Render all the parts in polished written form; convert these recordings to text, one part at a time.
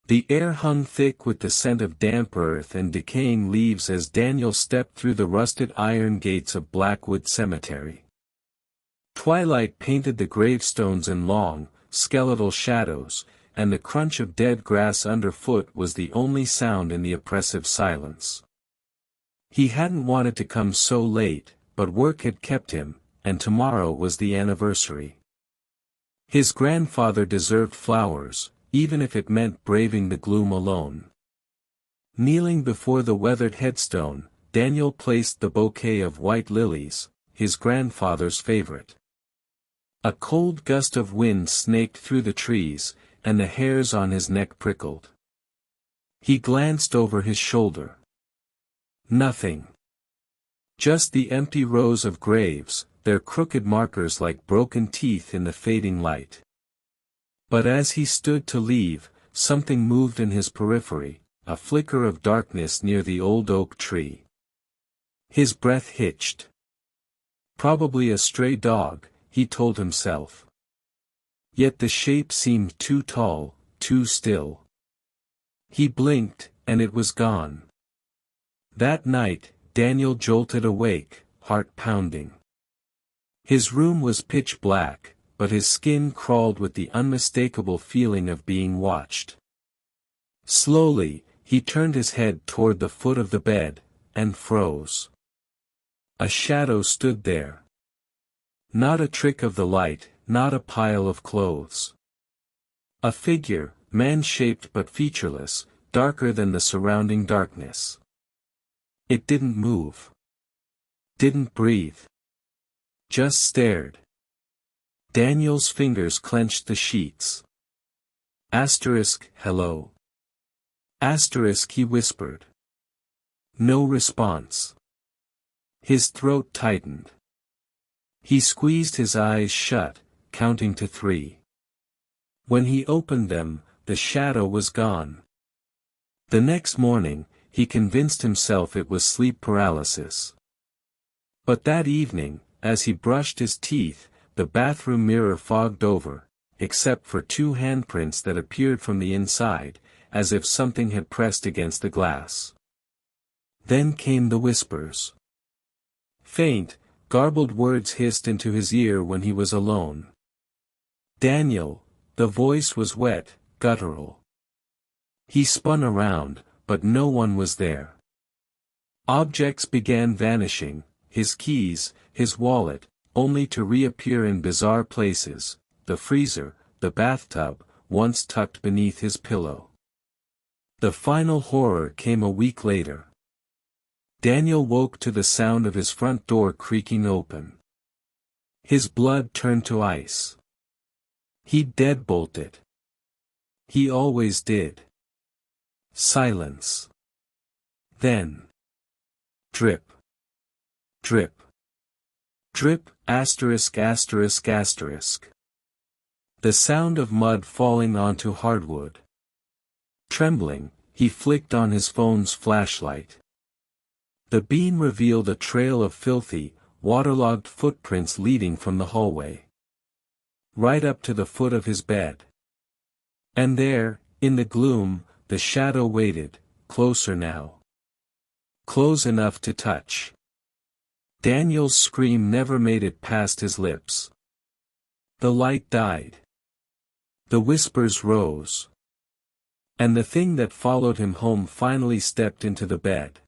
The air hung thick with the scent of damp earth and decaying leaves as Daniel stepped through the rusted iron gates of Blackwood Cemetery. Twilight painted the gravestones in long, skeletal shadows, and the crunch of dead grass underfoot was the only sound in the oppressive silence. He hadn't wanted to come so late, but work had kept him, and tomorrow was the anniversary. His grandfather deserved flowers, even if it meant braving the gloom alone. Kneeling before the weathered headstone, Daniel placed the bouquet of white lilies, his grandfather's favorite. A cold gust of wind snaked through the trees, and the hairs on his neck prickled. He glanced over his shoulder. Nothing. Just the empty rows of graves, their crooked markers like broken teeth in the fading light. But as he stood to leave, something moved in his periphery, a flicker of darkness near the old oak tree. His breath hitched. Probably a stray dog, he told himself. Yet the shape seemed too tall, too still. He blinked, and it was gone. That night, Daniel jolted awake, heart pounding. His room was pitch black, but his skin crawled with the unmistakable feeling of being watched. Slowly, he turned his head toward the foot of the bed, and froze. A shadow stood there. Not a trick of the light, not a pile of clothes. A figure, man-shaped but featureless, darker than the surrounding darkness. It didn't move. Didn't breathe. Just stared. Daniel's fingers clenched the sheets. Hello. He whispered. No response. His throat tightened. He squeezed his eyes shut, counting to 3. When he opened them, the shadow was gone. The next morning, he convinced himself it was sleep paralysis. But that evening, as he brushed his teeth, the bathroom mirror fogged over, except for 2 handprints that appeared from the inside, as if something had pressed against the glass. Then came the whispers. Faint, garbled words hissed into his ear when he was alone. Daniel, the voice was wet, guttural. He spun around, but no one was there. Objects began vanishing, his keys, his wallet, only to reappear in bizarre places, the freezer, the bathtub, once tucked beneath his pillow. The final horror came a week later. Daniel woke to the sound of his front door creaking open. His blood turned to ice. He'd deadbolted. He always did. Silence. Then. Drip. Drip. Drip, asterisk. The sound of mud falling onto hardwood. Trembling, he flicked on his phone's flashlight. The beam revealed a trail of filthy, waterlogged footprints leading from the hallway. Right up to the foot of his bed. And there, in the gloom, the shadow waited, closer now. Close enough to touch. Daniel's scream never made it past his lips. The light died. The whispers rose. And the thing that followed him home finally stepped into the bed.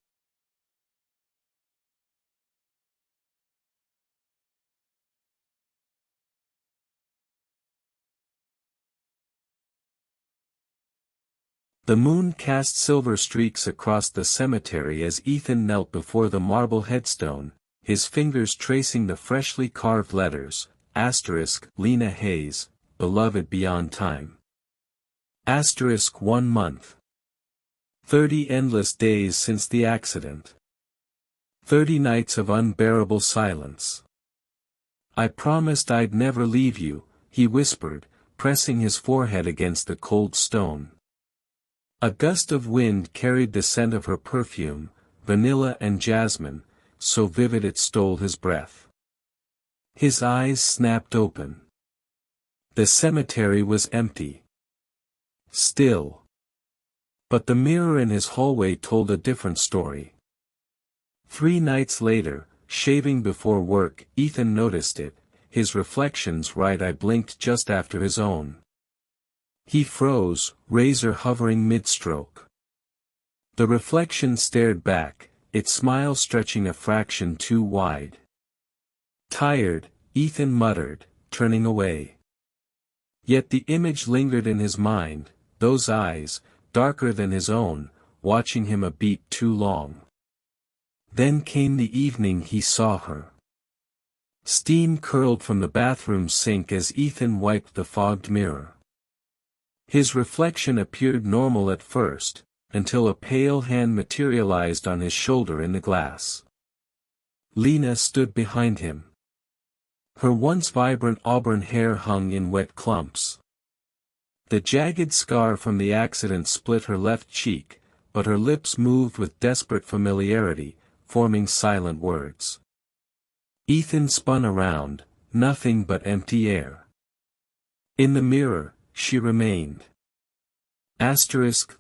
The moon cast silver streaks across the cemetery as Ethan knelt before the marble headstone, his fingers tracing the freshly carved letters, Lena Hayes, beloved beyond time. 1 month. 30 endless days since the accident. 30 nights of unbearable silence. I promised I'd never leave you, he whispered, pressing his forehead against the cold stone. A gust of wind carried the scent of her perfume, vanilla and jasmine, so vivid it stole his breath. His eyes snapped open. The cemetery was empty. Still. But the mirror in his hallway told a different story. 3 nights later, shaving before work, Ethan noticed it, his reflection's right eye blinked just after his own. He froze, razor hovering mid-stroke. The reflection stared back, its smile stretching a fraction too wide. Tired, Ethan muttered, turning away. Yet the image lingered in his mind, those eyes, darker than his own, watching him a beat too long. Then came the evening he saw her. Steam curled from the bathroom sink as Ethan wiped the fogged mirror. His reflection appeared normal at first, until a pale hand materialized on his shoulder in the glass. Lena stood behind him. Her once vibrant auburn hair hung in wet clumps. The jagged scar from the accident split her left cheek, but her lips moved with desperate familiarity, forming silent words. Ethan spun around, nothing but empty air. In the mirror, she remained.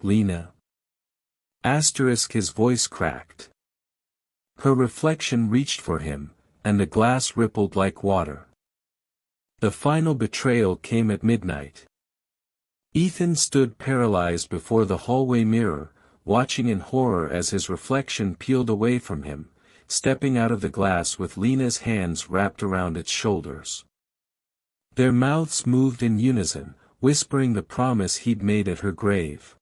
Lena. His voice cracked. Her reflection reached for him, and the glass rippled like water. The final betrayal came at midnight. Ethan stood paralyzed before the hallway mirror, watching in horror as his reflection peeled away from him, stepping out of the glass with Lena's hands wrapped around its shoulders. Their mouths moved in unison, whispering the promise he'd made at her grave.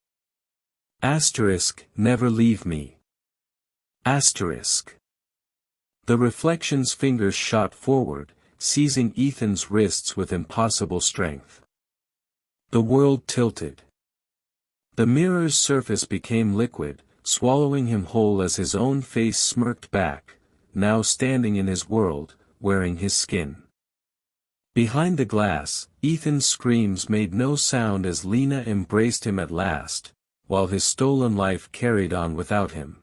Never leave me. The reflection's fingers shot forward, seizing Ethan's wrists with impossible strength. The world tilted. The mirror's surface became liquid, swallowing him whole as his own face smirked back, now standing in his world, wearing his skin. Behind the glass, Ethan's screams made no sound as Lena embraced him at last, while his stolen life carried on without him.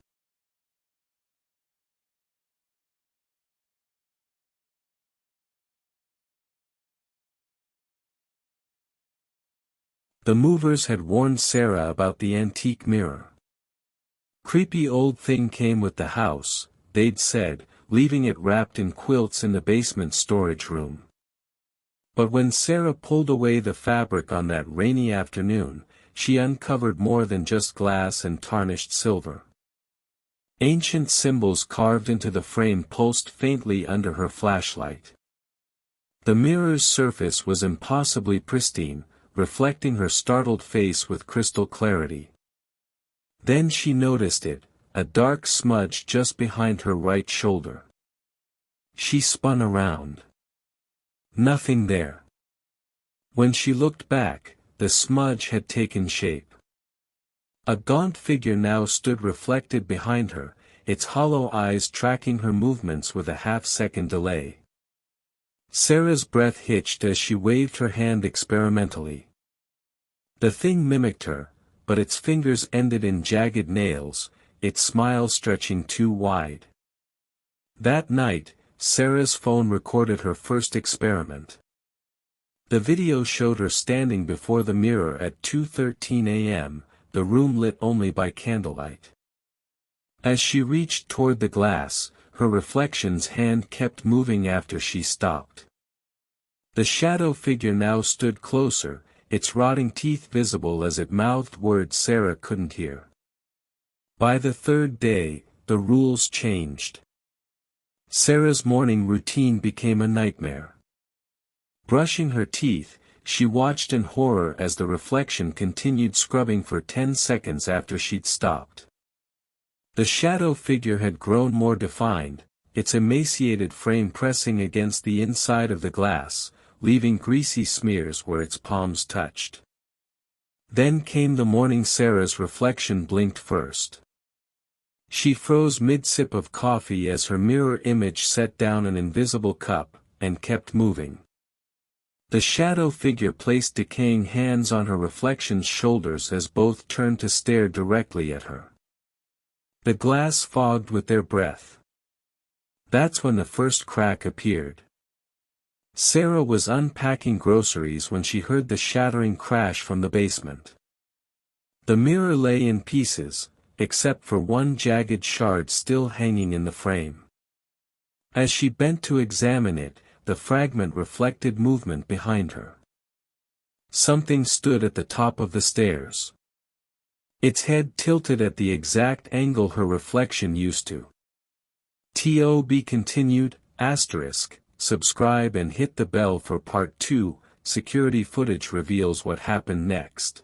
The movers had warned Sarah about the antique mirror. Creepy old thing came with the house, they'd said, leaving it wrapped in quilts in the basement storage room. But when Sarah pulled away the fabric on that rainy afternoon, she uncovered more than just glass and tarnished silver. Ancient symbols carved into the frame pulsed faintly under her flashlight. The mirror's surface was impossibly pristine, reflecting her startled face with crystal clarity. Then she noticed it, a dark smudge just behind her right shoulder. She spun around. Nothing there. When she looked back, the smudge had taken shape. A gaunt figure now stood reflected behind her, its hollow eyes tracking her movements with a half-second delay. Sarah's breath hitched as she waved her hand experimentally. The thing mimicked her, but its fingers ended in jagged nails, its smile stretching too wide. That night, Sarah's phone recorded her first experiment. The video showed her standing before the mirror at 2:13 a.m., the room lit only by candlelight. As she reached toward the glass, her reflection's hand kept moving after she stopped. The shadow figure now stood closer, its rotting teeth visible as it mouthed words Sarah couldn't hear. By the third day, the rules changed. Sarah's morning routine became a nightmare. Brushing her teeth, she watched in horror as the reflection continued scrubbing for 10 seconds after she'd stopped. The shadow figure had grown more defined, its emaciated frame pressing against the inside of the glass, leaving greasy smears where its palms touched. Then came the morning Sarah's reflection blinked first. She froze mid-sip of coffee as her mirror image set down an invisible cup, and kept moving. The shadow figure placed decaying hands on her reflection's shoulders as both turned to stare directly at her. The glass fogged with their breath. That's when the first crack appeared. Sarah was unpacking groceries when she heard the shattering crash from the basement. The mirror lay in pieces, except for one jagged shard still hanging in the frame. As she bent to examine it, the fragment reflected movement behind her. Something stood at the top of the stairs. Its head tilted at the exact angle her reflection used to. To be continued, subscribe and hit the bell for part 2, security footage reveals what happened next.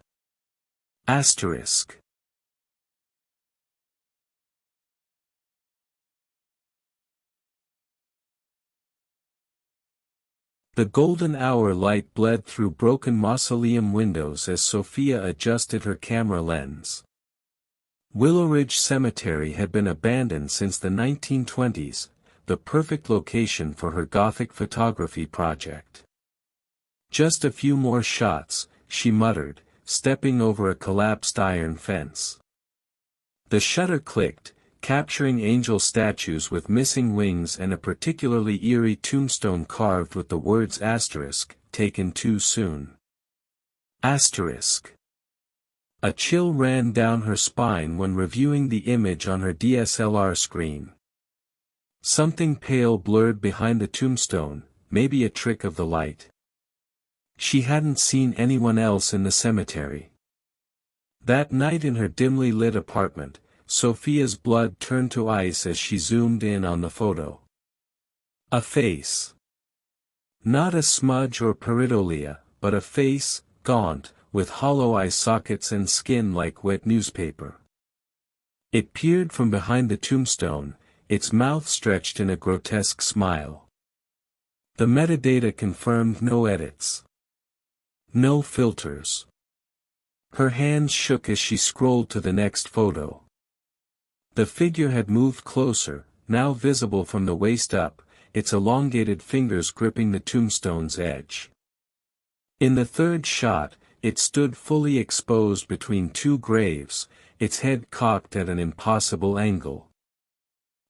The golden hour light bled through broken mausoleum windows as Sophia adjusted her camera lens. Willow Ridge Cemetery had been abandoned since the 1920s, the perfect location for her Gothic photography project. "Just a few more shots," she muttered, stepping over a collapsed iron fence. The shutter clicked, capturing angel statues with missing wings and a particularly eerie tombstone carved with the words "taken too soon." A chill ran down her spine when reviewing the image on her DSLR screen. Something pale blurred behind the tombstone, maybe a trick of the light. She hadn't seen anyone else in the cemetery. That night in her dimly lit apartment, Sophia's blood turned to ice as she zoomed in on the photo. A face. Not a smudge or pareidolia, but a face, gaunt, with hollow eye sockets and skin like wet newspaper. It peered from behind the tombstone, its mouth stretched in a grotesque smile. The metadata confirmed no edits. No filters. Her hands shook as she scrolled to the next photo. The figure had moved closer, now visible from the waist up, its elongated fingers gripping the tombstone's edge. In the third shot, it stood fully exposed between two graves, its head cocked at an impossible angle.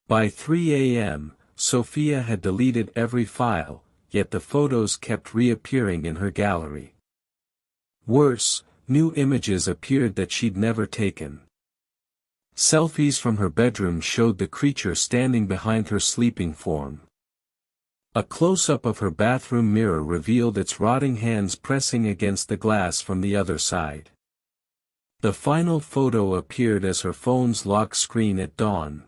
By 3 a.m., Sophia had deleted every file, yet the photos kept reappearing in her gallery. Worse, new images appeared that she'd never taken. Selfies from her bedroom showed the creature standing behind her sleeping form. A close-up of her bathroom mirror revealed its rotting hands pressing against the glass from the other side. The final photo appeared as her phone's lock screen at dawn.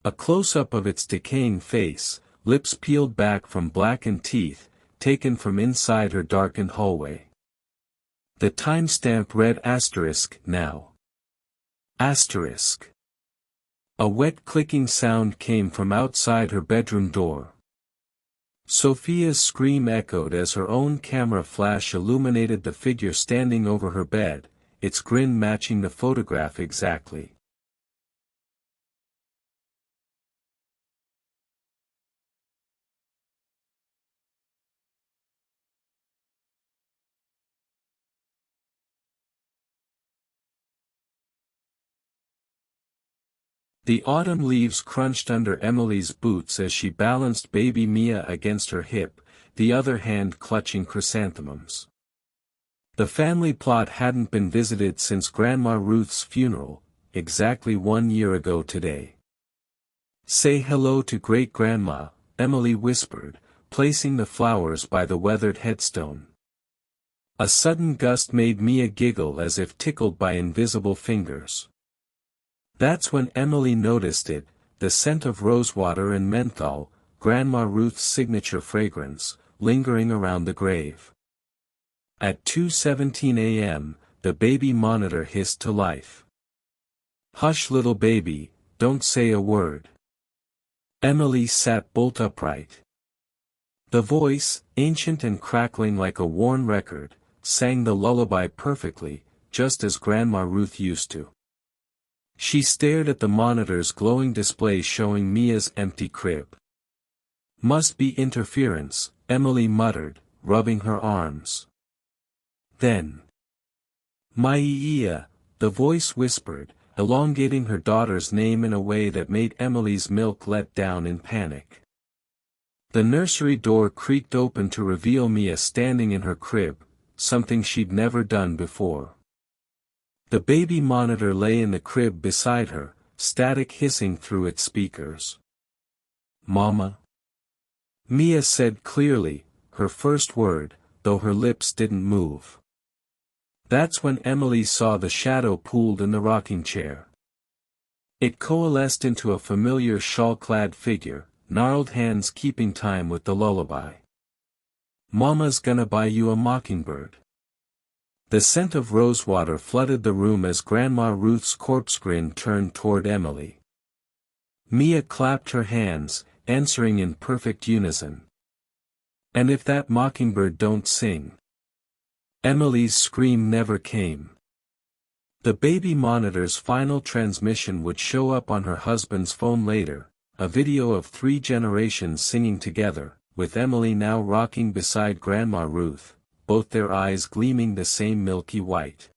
A close-up of its decaying face, lips peeled back from blackened teeth, taken from inside her darkened hallway. The timestamp read "now." A wet clicking sound came from outside her bedroom door. Sophia's scream echoed as her own camera flash illuminated the figure standing over her bed, its grin matching the photograph exactly. The autumn leaves crunched under Emily's boots as she balanced baby Mia against her hip, the other hand clutching chrysanthemums. The family plot hadn't been visited since Grandma Ruth's funeral, exactly 1 year ago today. "Say hello to Great-Grandma," Emily whispered, placing the flowers by the weathered headstone. A sudden gust made Mia giggle as if tickled by invisible fingers. That's when Emily noticed it, the scent of rosewater and menthol, Grandma Ruth's signature fragrance, lingering around the grave. At 2:17 a.m., the baby monitor hissed to life. "Hush little baby, don't say a word." Emily sat bolt upright. The voice, ancient and crackling like a worn record, sang the lullaby perfectly, just as Grandma Ruth used to. She stared at the monitor's glowing display showing Mia's empty crib. "Must be interference," Emily muttered, rubbing her arms. Then, "Maia," the voice whispered, elongating her daughter's name in a way that made Emily's milk let down in panic. The nursery door creaked open to reveal Mia standing in her crib, something she'd never done before. The baby monitor lay in the crib beside her, static hissing through its speakers. "Mama?" Mia said clearly, her first word, though her lips didn't move. That's when Emily saw the shadow pooled in the rocking chair. It coalesced into a familiar shawl-clad figure, gnarled hands keeping time with the lullaby. "Mama's gonna buy you a mockingbird." The scent of rosewater flooded the room as Grandma Ruth's corpse grin turned toward Emily. Mia clapped her hands, answering in perfect unison. "And if that mockingbird don't sing?" Emily's scream never came. The baby monitor's final transmission would show up on her husband's phone later, a video of 3 generations singing together, with Emily now rocking beside Grandma Ruth, both their eyes gleaming the same milky white.